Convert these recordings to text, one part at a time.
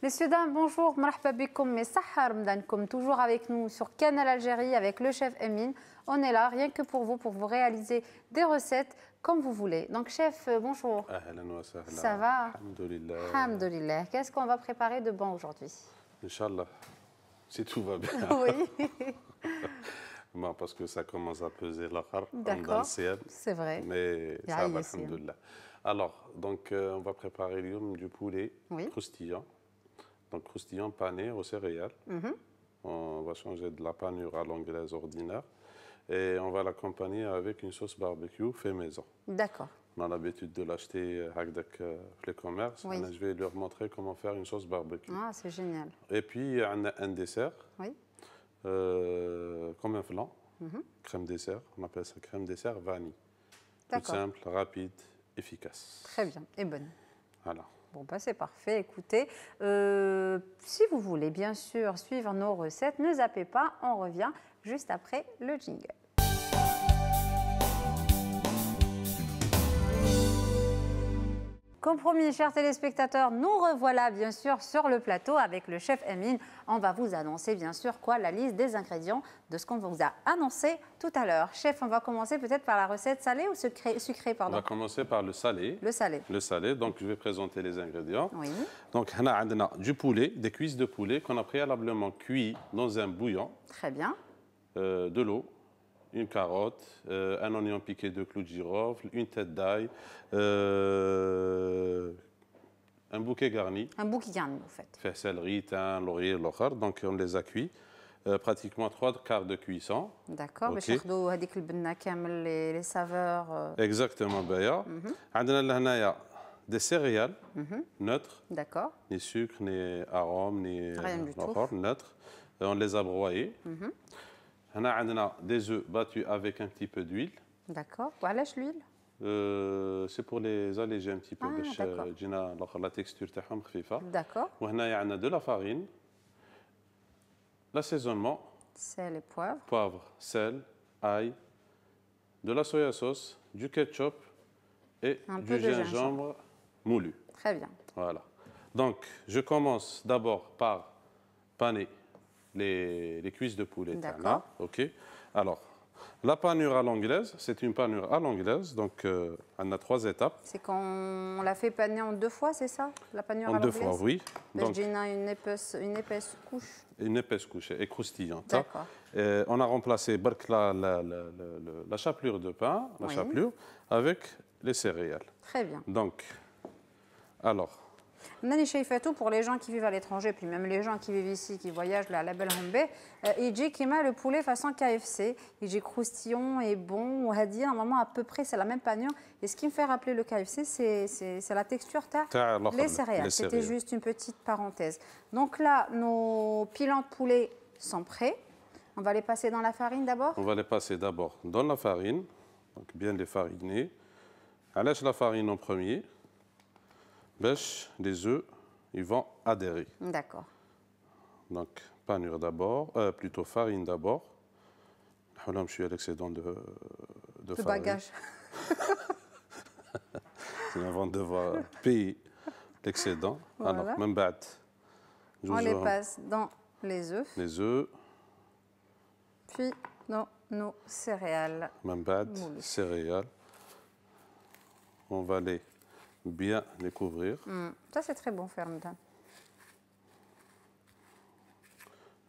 Messieurs, dames, bonjour, marhaba bikoum et sahar mdankoum, toujours avec nous sur Canal Algérie avec le chef Emine. On est là rien que pour vous réaliser des recettes comme vous voulez. Donc chef, bonjour. Ça va? Alhamdulillah. Alhamdulillah. Qu'est-ce qu'on va préparer de bon aujourd'hui? Inch'Allah, si tout va bien. Oui. Bon, parce que ça commence à peser la khar dans le D'accord, ciel. c'est vrai. Mais ça va, alhamdulillah. Alors, donc, on va préparer du poulet croustillant. Donc, croustillant pané aux céréales. On va changer de la panure à l'anglaise ordinaire. Et on va l'accompagner avec une sauce barbecue fait maison. D'accord. On a l'habitude de l'acheter avec les commerces. Oui. Je vais leur montrer comment faire une sauce barbecue. Ah, c'est génial. Et puis, on a un dessert. Oui. Comme un flan, crème dessert. On appelle ça crème dessert vanille. Tout simple, rapide, efficace. Très bien, et bonne. Voilà. Bon, bah, c'est parfait. Écoutez, si vous voulez bien sûr suivre nos recettes, ne zappez pas, on revient juste après le jingle. Comme promis, chers téléspectateurs, nous revoilà bien sûr sur le plateau avec le chef Emine. On va vous annoncer bien sûr la liste des ingrédients de ce qu'on vous a annoncé tout à l'heure. Chef, on va commencer peut-être par la recette salée ou sucrée, pardon. On va commencer par le salé. Le salé. Le salé, donc je vais présenter les ingrédients. Oui. Donc, on a du poulet, des cuisses de poulet qu'on a préalablement cuit dans un bouillon. Très bien. De l'eau. Une carotte, un oignon piqué de clous de girofle, une tête d'ail, un bouquet garni. Un bouquet garni, vous faites. Fait céleri, thym, laurier, l'okhar. Donc on les a cuits. Pratiquement 3/4 de cuisson. D'accord. باش ياخذوا هذيك البنه كامل les saveurs. Exactement, Baya. عندنا لهنايا des céréales neutres. D'accord. Ni sucre, ni arôme, ni rien du tout. Neutres. On les a broyés. On a des œufs battus avec un petit peu d'huile. D'accord. Voilà l'huile. C'est pour les alléger un petit peu. La texture تاعهم خفيفة. D'accord. وهنا عندنا de la farine. L'assaisonnement. Sel et poivre. Poivre, sel, ail, de la soya sauce, du ketchup et du gingembre moulu. Très bien. Voilà. Donc, je commence d'abord par paner les cuisses de poulet. D'accord. OK. Alors, la panure à l'anglaise, c'est une panure à l'anglaise, donc on a 3 étapes. C'est quand on l'a fait paner en 2 fois, c'est ça? La panure à l'anglaise? En 2 fois, oui. Donc, une épaisse couche. Une épaisse couche et croustillante. D'accord. On a remplacé la chapelure de pain, avec les céréales. Très bien. Donc, alors. Nani Cheifatou, pour les gens qui vivent à l'étranger, puis même les gens qui vivent ici, qui voyagent là, à la belle Hombé, il dit qu'il met le poulet façon KFC. Il dit croustillant et bon, ou hadi, normalement à peu près c'est la même panure. Et ce qui me fait rappeler le KFC, c'est la texture les céréales. C'était juste une petite parenthèse. Donc là, nos pilants de poulet sont prêts. On va les passer dans la farine d'abord? On va les passer d'abord dans la farine, donc bien les fariner. Allège la farine en premier. Les œufs, ils vont adhérer. D'accord. Donc, panure d'abord, plutôt farine d'abord. Là, je suis à l'excédent de farine. Bagage. Avant de devoir payer l'excédent. Voilà. Alors, même bat. On les passe dans les œufs. Les œufs. Puis dans nos céréales. Même bat, céréales. On va les bien les couvrir. Ça, c'est très bon, Fermedin.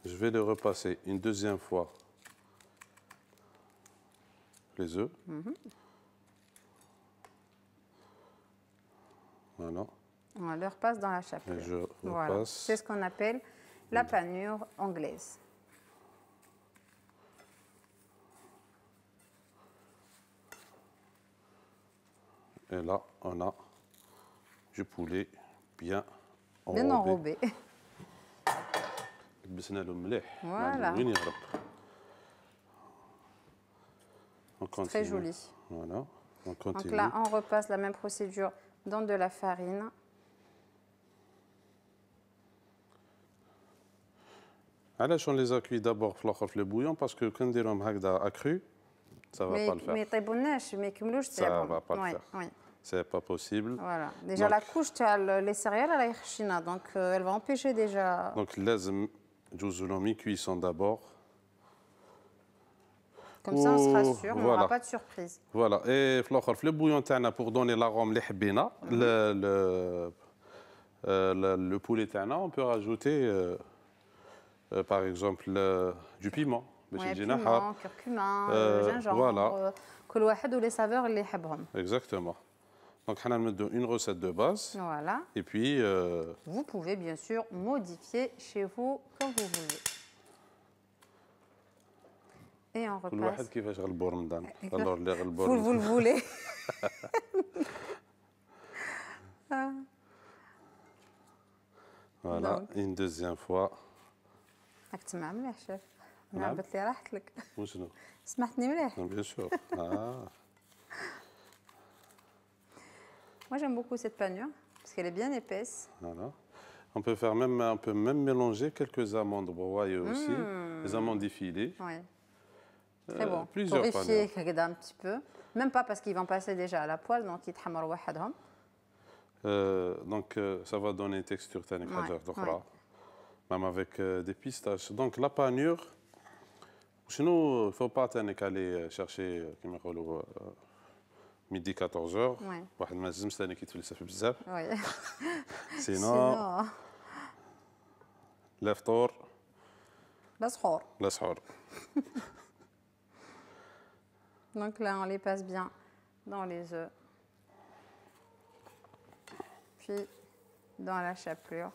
Je vais les repasser une deuxième fois, les œufs. Voilà. On les repasse dans la chapelure. Et je repasse. Voilà. C'est ce qu'on appelle la panure anglaise. Et là, on a du poulet bien enrobé. Voilà. Très joli. Voilà. On continue. Donc là, on repasse la même procédure dans de la farine. علاش on les a cuits d'abord في الاخر في le bouillon parce que quand on les a accru ça va pas le faire. Mais طيبوناش ما يكملوش ça va pas le faire. Oui. c'est pas possible. Voilà. Déjà donc, la couche, les céréales, elle est china, donc elle va empêcher déjà. Donc لازم جوزو لهم mi-cuisson d'abord. Comme ça, on sera sûr, on n'aura pas de surprise. Voilà. Et في le bouillon تاعنا pour donner l'arôme اللي حبينا, le poulet تاعنا, on peut rajouter par exemple du piment. Piment, curcuma, gingembre. Voilà. كل واحد les saveurs اللي يحبهم. Exactement. Donc, on a une recette de base. Voilà. Et puis... vous pouvez bien sûr modifier chez vous comme vous voulez. Et on repasse. كل واحد كيفاش غلبو رمضان. Alors, اللي غلبو vous le voulez. Voilà, donc. Une deuxième fois. راك تسمع مليح شيف. انا عبت لي راحت لك. وشنو؟ سمعتني مليح. Bien sûr. Moi, j'aime beaucoup cette panure parce qu'elle est bien épaisse. Voilà. On peut même mélanger quelques amandes broyées aussi, les amandes effilées. Oui. Très bon. Plusieurs panures. Un petit peu. Même pas parce qu'ils vont passer déjà à la poêle, donc ils تحمروا وحدهم. Donc ça va donner une texture tanique d'okhra. Même avec des pistaches. Donc la panure, sinon il ne faut pas aller chercher, comme on dit, midi 14h. واحد ما لازمش ثاني كيتفلسف بزاف. sinon الفطور لا سحور. لا سحور. Donc là on les passe bien dans les œufs. Puis dans la chapelure.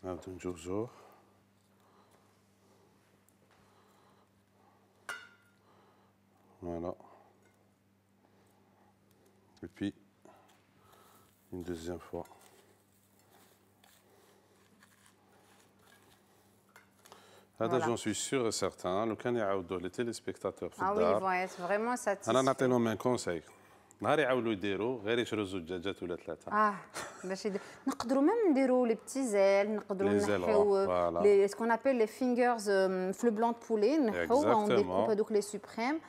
نعاودو نجوزوه. Voilà. Et puis, une deuxième fois. Voilà. J'en suis sûr et certain. Les téléspectateurs oui, ils vont être vraiment satisfaits. أنا نعطي لهم un conseil. نهار يعاولوا يديروا غير يشروا زوج دجاجات ولا ثلاثة. باش نقدروا même نديروا les petits ailes, نقدروا نحيو ce qu'on appelle les fingers fleu blanc de poulet, نحيو on découpe هذوك les suprêmes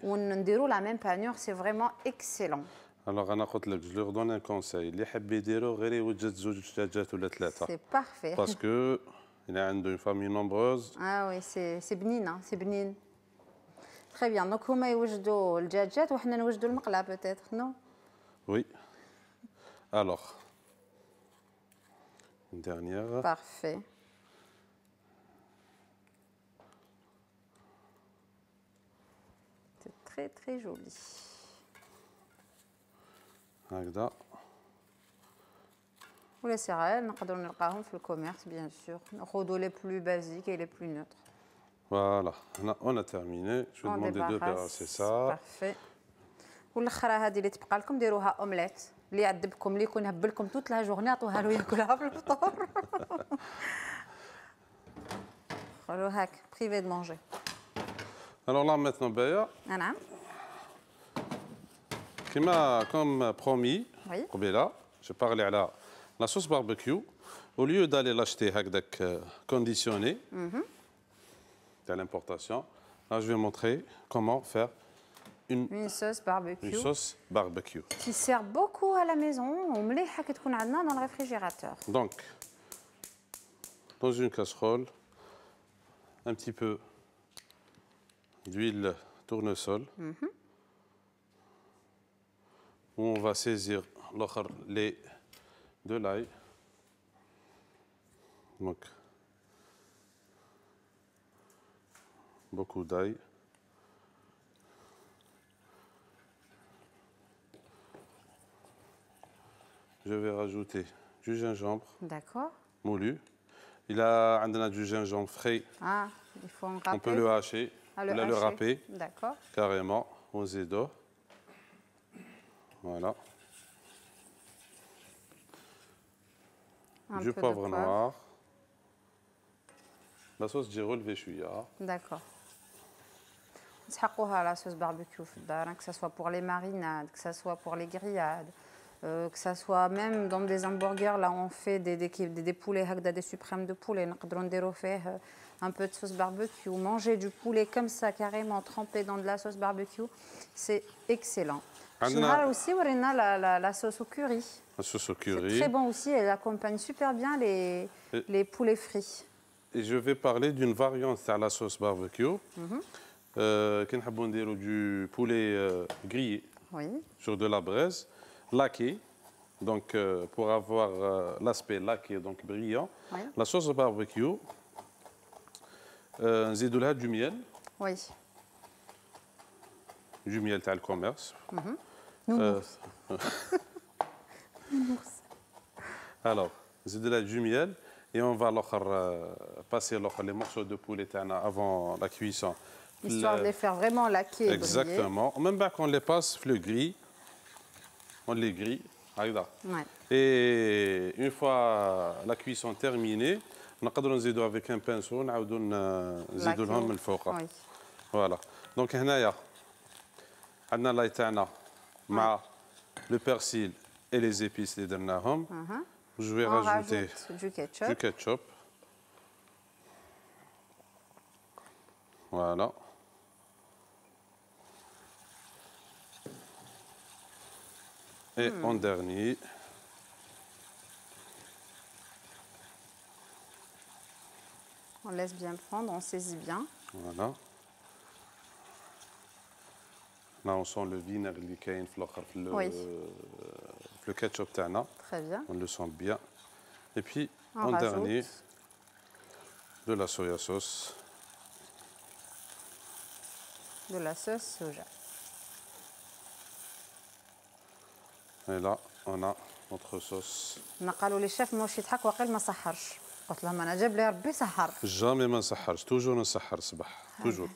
ونديروا la même panure, c'est vraiment excellent. Alors أنا قلت لك je leur donne un conseil اللي يحب يديروا غير يوجد زوج دجاجات ولا ثلاثة. C'est parfait. Parce que il a une famille nombreuse. Ah oui, c'est بنين, c'est بنين. Très bien. Donc, هما يوجدوا الدجاجات وحنا نوجدوا المقلة peut-être, non? Oui. Alors, une dernière. Parfait. C'est très très joli. هكذا. Les céréales, نقدروا نلقاهم في الكوميرس bien sûr. ناخذوا les plus basiques et les plus neutres. Voilà, on a terminé. Je vais demander de débarrasser ça. Parfait. والاخرى هذه اللي تبقى لكم ديروها اومليت اللي يعذبكم اللي يكون هبل لكم توت لا جورني عطوها له ياكلها في الفطور. خلو هاك بريفي دو مونجي. Alors là maintenant Baya. نعم. Comme promis, قبيله je parlais على la sauce barbecue. Au lieu d'aller l'acheter هكذاك conditionné. À l'importation. Là, je vais montrer comment faire une sauce barbecue. Une sauce barbecue. Qui sert beaucoup à la maison. ومليحة كتكون عندنا dans le réfrigérateur. Donc, dans une casserole, un petit peu d'huile tournesol. Où on va saisir les de l'ail. Donc, beaucoup d'ail. Je vais rajouter du gingembre. D'accord. Moulu. Il a du gingembre frais. Ah, il faut en râper. On peut le hacher. Le râper. D'accord. Carrément, aux édos. Voilà. Du poivre noir. La sauce j'ai relevé chouïa. D'accord. نسحقوها la sauce barbecue في الدار, que ce soit pour les marinades, que ce soit pour les grillades, que ce soit même dans des hamburgers, là on fait des poulets هكذا, des suprêmes de poulet, نقدروا نديروا فيه un peu de sauce barbecue, manger du poulet comme ça, carrément trempé dans de la sauce barbecue, c'est excellent. Général aussi, on a la sauce au curry. La sauce au curry. C'est très bon aussi, elle accompagne super bien les poulets frits. Et je vais parler d'une variante à la sauce barbecue. Qui est du poulet grillé sur de la braise, laqué, donc pour avoir l'aspect laqué, donc brillant. La sauce barbecue, نزيدوا du miel. Oui. Du miel تاع الكوميرس. Alors, نزيدوا du miel et on va passer les morceaux de poulet avant la cuisson. Histoire de les faire vraiment laquer. Exactement. Même quand on les passe, le gris, on les grille. Ouais. Et une fois la cuisson terminée, on peut نزيدوا avec un pinceau, نعاودوا نزيدوا لهم من الفوق. Voilà. Donc هنايا عندنا لاي تاعنا مع le persil et les épices اللي درناهم. Je vais rajouter du ketchup. Voilà. Et en dernier, on laisse bien prendre, on saisit bien. Voilà. Là, on sent le vinaigre qui est le ketchup tana. Très bien. On le sent bien. Et puis, en dernier, de la soya sauce. De la sauce soja. Et là, on a notre sauce. قالوا لي الشيف موش يضحك وقال ما سحرش. قلت لهم انا جاب لي ربي سحر. Jamais ما نسحرش, toujours نسحر الصباح. Toujours.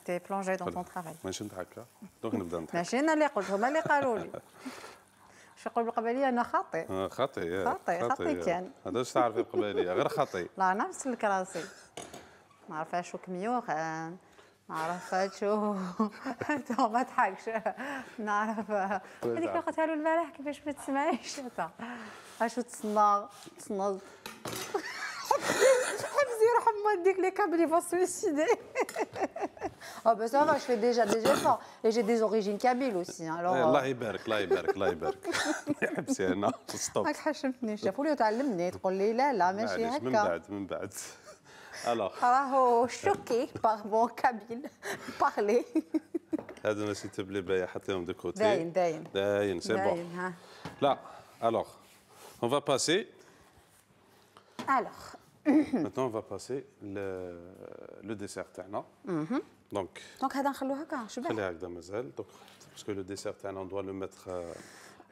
T'es plongé dans ton travail. ماشي نضحك. دونك نبدا نضحك. ماشي انا اللي قلت هما اللي قالوا لي. واش يقول بالقبليه انا خاطئ. خاطئ كان. هذا واش تعرفي بالقبليه غير خاطئ. لا انا نسلك راسي. ما عرفاش شو كميوخ نعرف شو ما تضحكش نعرف هذيك اللي قلتها له البارح كيفاش ما تسمعيش اشو تصنع حبزي روح موديك لي câbles ils vont se suicider. Oh ben ça va, je fais déjà des efforts et j'ai des origines kabyles aussi alors الله يبارك الله يبارك الله يبارك حبسي انا ستوب راك حشمتني شافوا لي تعلمني تقول لي لا ماشي هكا من بعد Alors. راهو choqué par mon kabyle parler. هذا s'il te plaît بايا حطيهم de côté. داين c'est bon. Là, alors, on va passer. Alors. Maintenant, on va passer le dessert تاعنا. Donc هذا نخلوه هكا شو باه؟ خليها هكذا مازال. Donc parce que le dessert تاعنا on doit le mettre.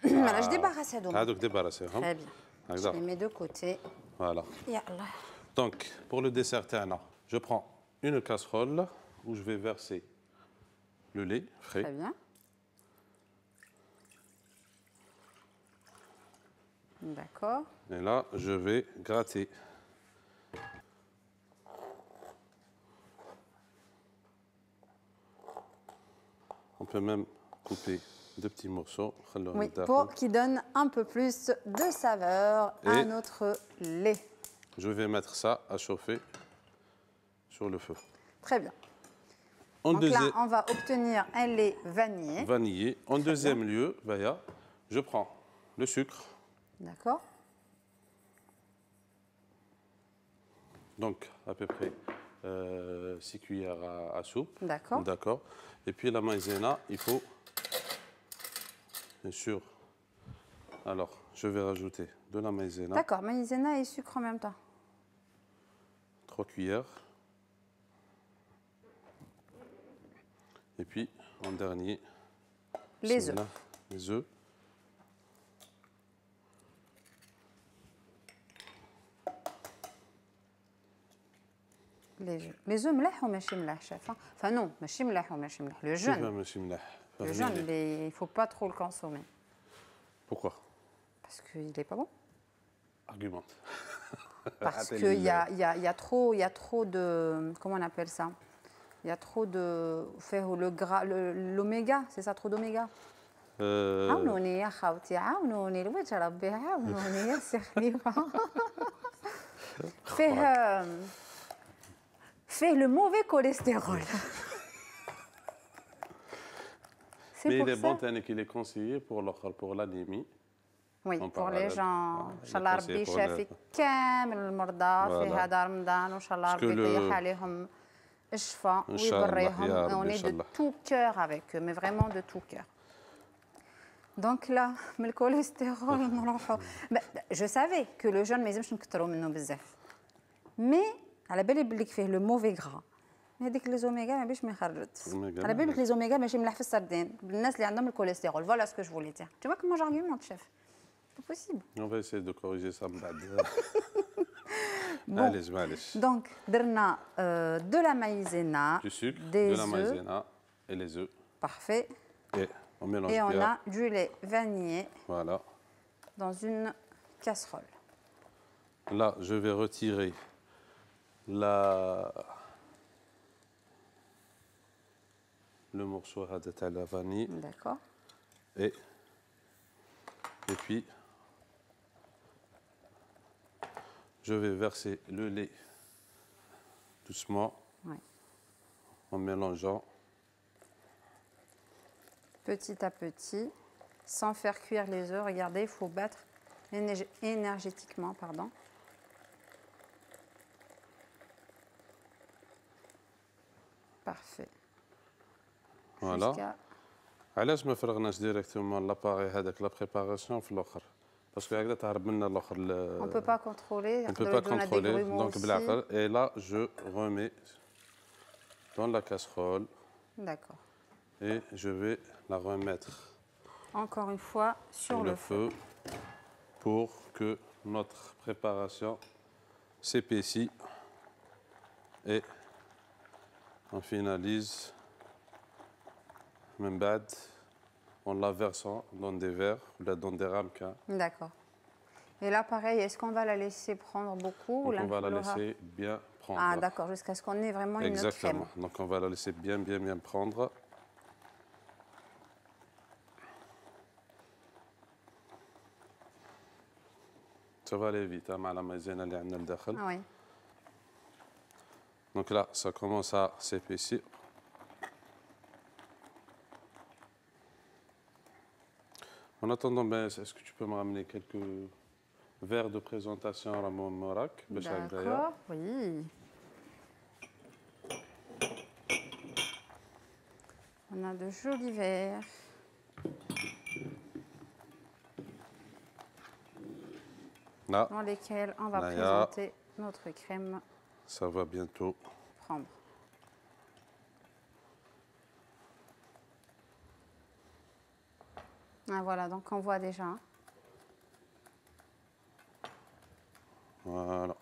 ماناش ديباراسي هذوما. هذوك ديباراسيهم. Très bien. Je les mets de côté. Voilà. يلا. Donc, pour le dessert tana, je prends une casserole où je vais verser le lait frais. Très bien. D'accord. Et là, je vais gratter. On peut même couper de petits morceaux. Oui, pour qu'il donne un peu plus de saveur à notre lait. Je vais mettre ça à chauffer sur le feu. Très bien. Donc là, on va obtenir un lait vanillé. Vanillé. En deuxième lieu, Baya, je prends le sucre. D'accord. Donc, à peu près 6 cuillères à soupe. D'accord. D'accord. Et puis la maïzena, il faut, bien sûr, alors, je vais rajouter de la maïzena. D'accord, maïzena et sucre en même temps. 3 cuillères. Et puis, en dernier, les œufs. Les œufs. Les œufs ملاح ou ماشي ملاح chef? Enfin non, ماشي ملاح ou ماشي ملاح. Le jaune. Le jaune, il ne faut pas trop le consommer. Pourquoi? Parce qu'il n'est pas bon. Argumente. Parce qu'il y a trop de... Comment on appelle ça? Il y a trop de... le gras, l'oméga, c'est ça, trop d'oméga. عاونوني يا خاوتي عاونوني الوجه ربي عاونوني يا سي خليفه. fait le mauvais cholestérol. Mais il est bon qu'il est conseillé pour l'anémie. Oui, pour les gens. Inch'Allah Rabbi يشافي كامل المرضى في هذا رمضان وإن شاء الله ربي يطيح عليهم الشفاء ويبريهم. On est de tout cœur avec eux, mais vraiment de tout cœur. Donc là, le cholestérol, je savais que le jeûne ما يلزمش نكثروا منه بزاف. Mais على بالي بلي فيه le mauvais gras. هذيك لي زوميغا ما باش ما يخرجت. على بالك لي زوميغا ماشي ملاح في السردين بالناس اللي عندهم الكوليسترول. Voilà ce que je voulais dire. Tu vois comment j'argumente, chef? C'est possible. On va essayer de corriger ça. Bon. Allez. Donc, درنا de la maïzena, du sucre, des de la maïzena et les œufs. Parfait. Et on mélange bien. Et on a du lait vanillé. Voilà. Dans une casserole. Là, je vais retirer le morceau de la vanille. D'accord. Et puis, je vais verser le lait doucement, en mélangeant. Petit à petit, sans faire cuire les œufs. Regardez, il faut battre énergétiquement, pardon. Parfait. Voilà. علاش ما فرغناش ديريكتومون لاباري هذاك لا بريباراسيون في الاخر باسكو هكذا تهرب لنا الاخر on peut pas contrôler on peut pas contrôler donc بالعقل et là je remets dans la casserole. D'accord. Et je vais la remettre encore une fois sur le feu pour que notre préparation s'épaissit et on finalise من بعد en la versant dans des verres ou dans des ramequins. D'accord. Et là, pareil, est-ce qu'on va la laisser prendre beaucoup? Donc on va la laisser bien prendre. Ah, d'accord, jusqu'à ce qu'on ait vraiment une crème. Exactement. Donc on va la laisser bien prendre. Ça va aller vite, مع la maïzena اللي عندنا لداخل. Oui. Donc là, ça commence à s'épaissir. En attendant, est-ce que tu peux me ramener quelques verres de présentation à la Morak? D'accord, oui. On a de jolis verres. Là, dans lesquels on va présenter notre crème. Ça va bientôt prendre. Ah, voilà, donc on voit déjà. Voilà.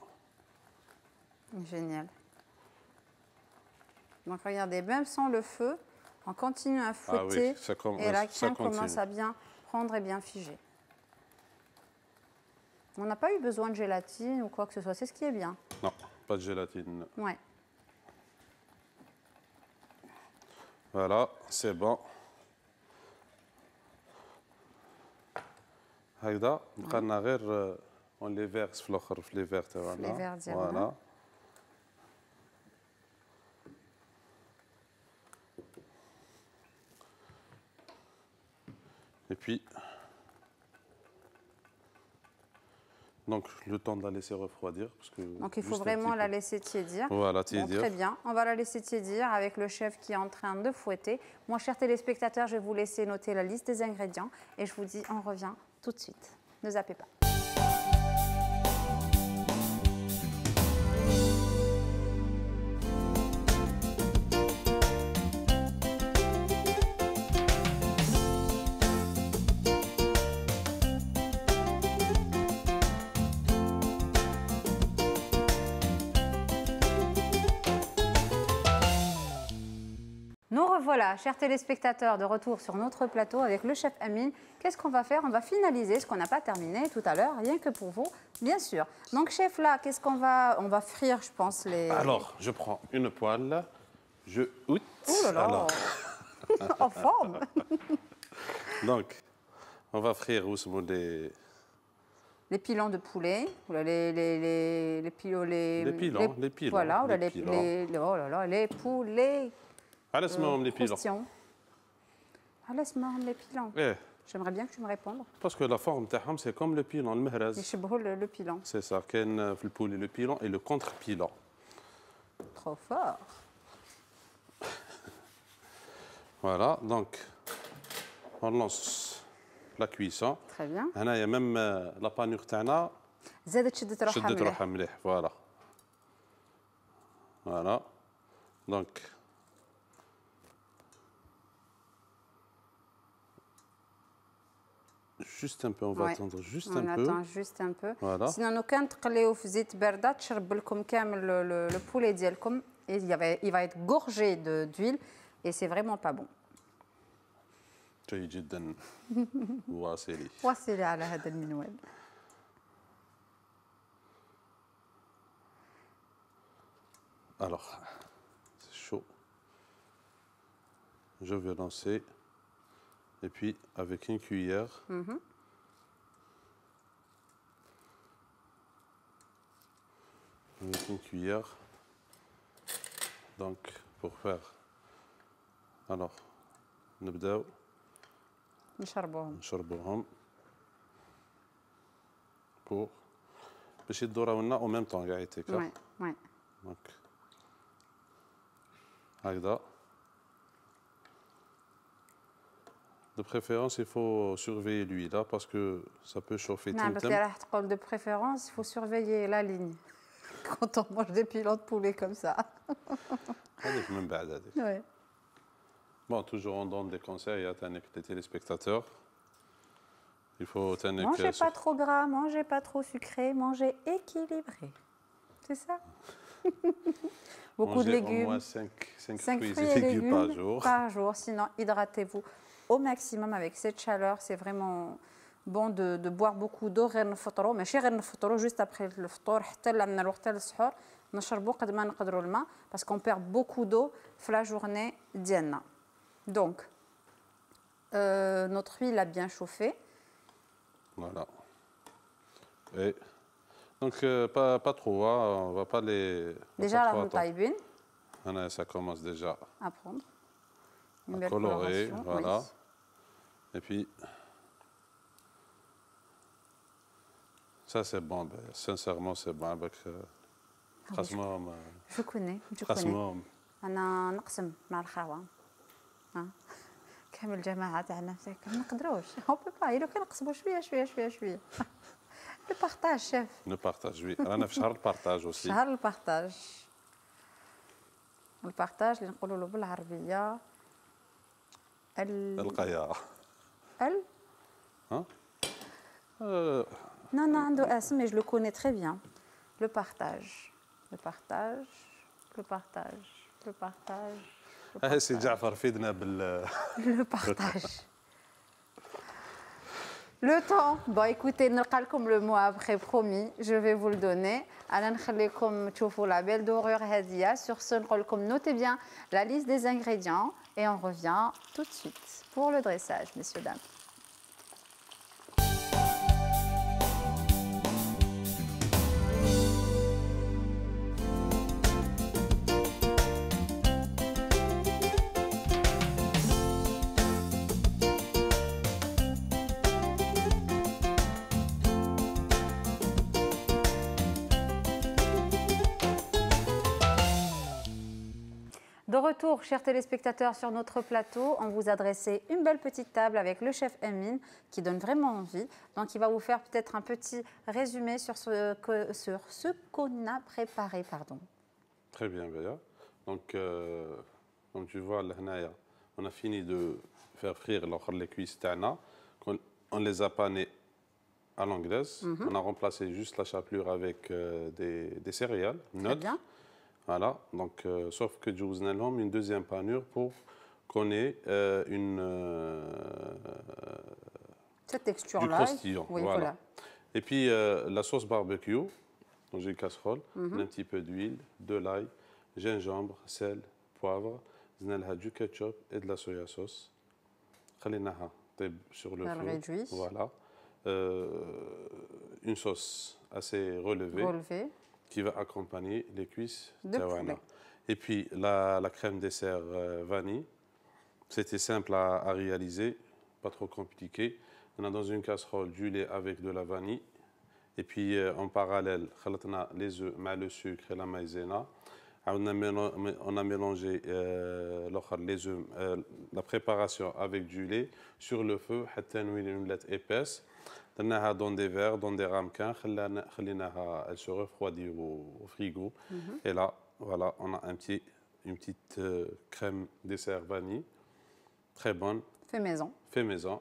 Génial. Donc regardez, même sans le feu, on continue à fouetter et la crème commence à bien prendre et bien figer. On n'a pas eu besoin de gélatine ou quoi que ce soit, c'est ce qui est bien. Non, pas de gélatine. Ouais. Voilà, c'est bon. هكذا بقى لنا غير on les verse في الاخر في لي فير تاعنا. Les verres ديالنا. Voilà. Et puis donc le temps de la laisser refroidir parce que donc il faut vraiment la laisser tiédir. Voilà, tiédir. Bon, très bien, on va la laisser tiédir avec le chef qui est en train de fouetter. Moi, chers téléspectateurs, je vais vous laisser noter la liste des ingrédients et je vous dis on revient tout de suite. Ne zappez pas. Nous revoilà, chers téléspectateurs, de retour sur notre plateau avec le chef Amine. Qu'est-ce qu'on va faire? On va finaliser ce qu'on n'a pas terminé tout à l'heure, rien que pour vous, bien sûr. Donc, chef, là, qu'est-ce qu'on va... On va frire, je pense, les... Alors, je prends une poêle, je ôte... Oh là là. Alors... En forme. Donc, on va frire doucement les pilons de poulet, voilà, les pilons, voilà, les pilons. oh là là, les poulets les pilons. croustillants. Les pilons. J'aimerais bien que tu me répondes. Parce que la forme c'est comme le pilon, le mehraz. Le pilon. C'est ça, le poulet, le pilon et le contre-pilon. Trop fort. Voilà, donc on lance la cuisson. Très bien. Il y a même la panure تاعنا شدت روحها مليح. Voilà. Voilà. Donc juste un peu, on va attendre juste un peu. On attend juste un peu. Voilà. Sinon, nous quand تقليو في زيت باردة تشرب لكم كامل le poulet ديالكم et il va être gorgé d'huile et c'est vraiment pas bon. جيد جدا. واصلي. واصلي على هذا المنوال. Alors, c'est chaud. Je vais lancer. Et puis, avec une cuillère, donc pour faire, alors, نبداو نشربوهم pour باش يدوروا لنا en même temps كاع يتيكا. Ouais. Donc, هكذا. De préférence, il faut surveiller l'huile là parce que ça peut chauffer. Non, parce que de préférence, il faut surveiller la ligne quand on mange des pilons de poulet comme ça. Ouais. Bon, toujours on donne des conseils à les téléspectateurs. Il faut mangez pas trop gras, mangez pas trop sucré, mangez équilibré. C'est ça. Beaucoup de légumes. Au moins 5 fruits et légumes par jour. Sinon, hydratez-vous au maximum avec cette chaleur. C'est vraiment bon de boire beaucoup d'eau. Juste après le ftour, parce qu'on perd beaucoup d'eau la journée dienne. Donc, notre huile a bien chauffé. Voilà. Et donc, pas trop, hein, on ne va pas les... Déjà, la taïbine. Ça commence déjà à prendre. À colorer, voilà. Oui. Et puis, ça c'est bon, sincèrement c'est bon avec... je connais. أنا نقسم مع الخاوة. كامل الجماعة تاعنا ما نقدروش. On peut pas. إلا كنقسموا شوية. Le partage, chef. Le partage, oui. رانا في شهر البارتاج aussi. شهر البارتاج. البارتاج اللي نقولوا له بالعربية القيا. Hein? Non, عنده اسم mais je le connais très bien. Le partage. سي جعفر فيدنا بال Le partage. Le temps. Bon, écoutez, نلقى لكم le mot après, promis. Je vais vous le donner. أنا نخليكم تشوفوا la belle dorure هذه. Sur ce, نقول لكم notez bien la liste des ingrédients et on revient tout de suite pour le dressage, messieurs, dames. De retour, chers téléspectateurs, sur notre plateau, on vous a dressé une belle petite table avec le chef Emine qui donne vraiment envie. Donc, il va vous faire peut-être un petit résumé sur ce qu'on a préparé. Très bien, Béa. Donc, comme tu vois, on a fini de faire frire les cuisses tana. On les a panés à l'anglaise. On a remplacé juste la chapelure avec des céréales. Très bien. Voilà, donc sauf que je vous ai mis une deuxième panure pour qu'on ait cette texture-là. Du croustillant. Oui, voilà. Et puis la sauce barbecue, dans une casserole, un petit peu d'huile, de l'ail, gingembre, sel, poivre, du ketchup et de la soya sauce. Sur le feu. Réduit. Voilà. une sauce assez relevée qui va accompagner les cuisses de poulet. Et puis la crème dessert vanille, c'était simple à réaliser, pas trop compliqué. On a dans une casserole du lait avec de la vanille. Et puis en parallèle, on a les œufs, le sucre et la maïzena. On a mélangé les œufs, la préparation avec du lait sur le feu, une omelette épaisse. Dans des verres, dans des ramequins, elle se refroidit au frigo. Et là, voilà, on a une petite crème dessert vanille, très bonne. Fait maison. Fait maison.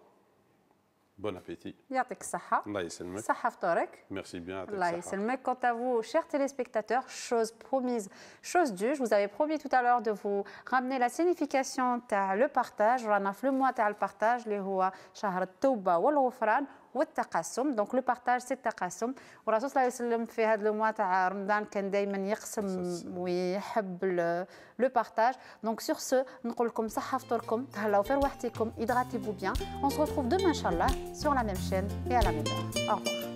Bon appétit. يعطيك الصحة. الله يسلمك. صحة فطورك. Merci bien. الله يسلمك. Quant à vous, chers téléspectateurs, chose promise, chose due. Je vous avais promis tout à l'heure de vous ramener la signification تاع le partage. رانا في le mois تاع le partage اللي هو شهر التوبة والغفران والتقاسم. دونك لو بارتاج سي التقاسم. والرسول صلى الله عليه وسلم في هذا الموا تاع رمضان كان دائما يقسم ويحب لو بارتاج. دونك سور سو نقول لكم صحة فطوركم، تهلاو في رواحتكم، hydratez-vous bien. On se retrouve demain inchallah sur la même chaîne et à la même heure. Au revoir.